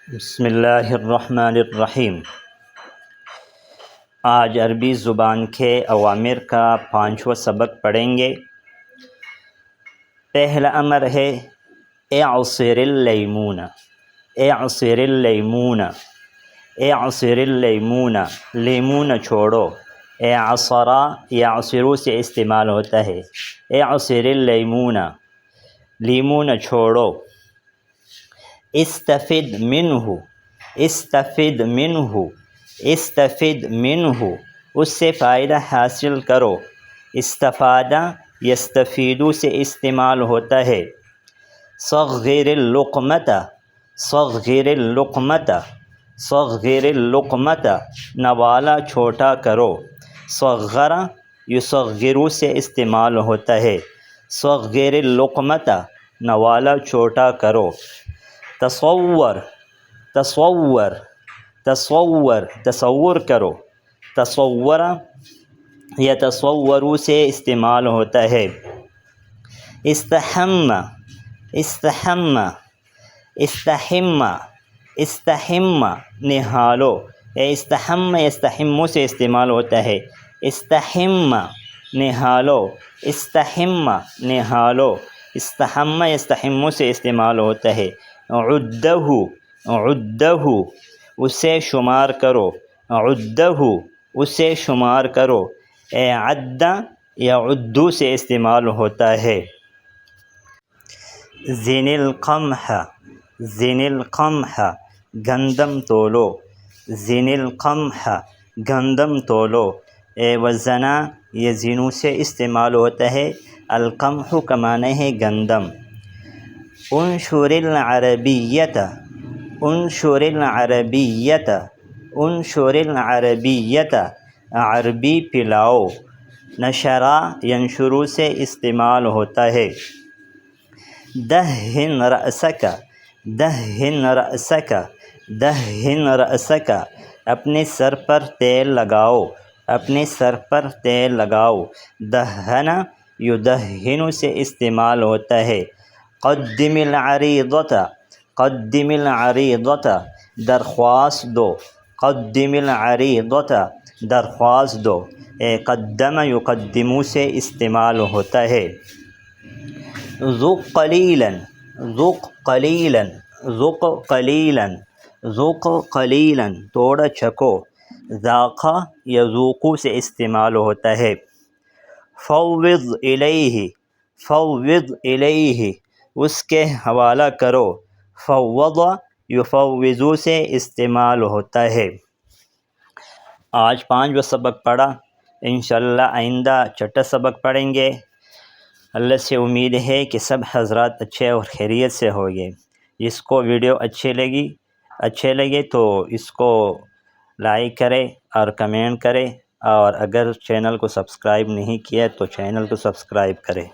بسم اللہ الرحمن الرحیم۔ آج عربی زبان کے اوامر کا 5واں سبق پڑھیں گے۔ پہلا امر ہے اعصر اللیمون، اعصر اللیمون، اعصر اللیمون، لیمون چھوڑو۔ اعصرا یعصرو سے استعمال ہوتا ہے۔ اعصر اللیمون، لیمون چھوڑو۔ استفد منہ، استفد منہ، استفد منہ، اس سے فائدہ حاصل کرو۔ استفادہ یستفیدو سے استعمال ہوتا ہے۔ صغر اللقمۃ، صغر اللقمۃ، صغر اللقمۃ، نوالا چھوٹا کرو۔ صغر یصغرو سے استعمال ہوتا ہے۔ صغر اللقمۃ، نوالا چھوٹا کرو۔ تصور، تصور، تصور، تصور کرو۔ تصور یتصورو سے استعمال ہوتا ہے۔ استحم، استحم، استحم، استحم، نہالو۔ استحم یستحمو سے استعمال ہوتا ہے۔ استحم، نہالو۔ استحم، نہالو۔ استحم یستحمو سے استعمال ہوتا ہے۔ عدہ، عدہ، اسے شمار کرو۔ عدہ، اسے شمار کرو۔ عد یعد سے استعمال ہوتا ہے۔ زن القمح، زن القمح، گندم تولو۔ زن القمح، گندم تولو۔ وزنا یزنو سے استعمال ہوتا ہے۔ القمح کا معنی ہے گندم۔ انشر العربیۃ، انشر العربیۃ، انشر العربیۃ، عربی پھیلاؤ۔ نشرا ینشرو سے استعمال ہوتا ہے۔ دہن رأسک، دہن رأسک، دہن رأسک، اپنے سر پر تیل لگاؤ، اپنے سر پر تیل لگاؤ۔ دہن یدہن سے استعمال ہوتا ہے۔ قدم العریضۃ، قدم العریضۃ، درخواست دو۔ قدم العریضۃ، درخواست دو۔ قدم یقدمو سے استعمال ہوتا ہے۔ ذق قلیلا، ذق قلیلا، ذق قلیلا، ذق قلیلا، تھوڑا چکھو۔ ذاق یذوق سے استعمال ہوتا ہے۔ فوض الیہ، فوض الیہ، اس کے حوالہ کرو۔ فوض یفوض سے استعمال ہوتا ہے۔ آج 5واں سبق پڑھا، انشاءاللہ آئندہ 6واں سبق پڑھیں گے۔ اللہ سے امید ہے کہ سب حضرات اچھے اور خیریت سے ہوگے۔ جس کو ویڈیو اچھے لگے تو اس کو لائک کرے اور کمنٹ کرے، اور اگر چینل کو سبسکرائب نہیں کیا تو چینل کو سبسکرائب کرے۔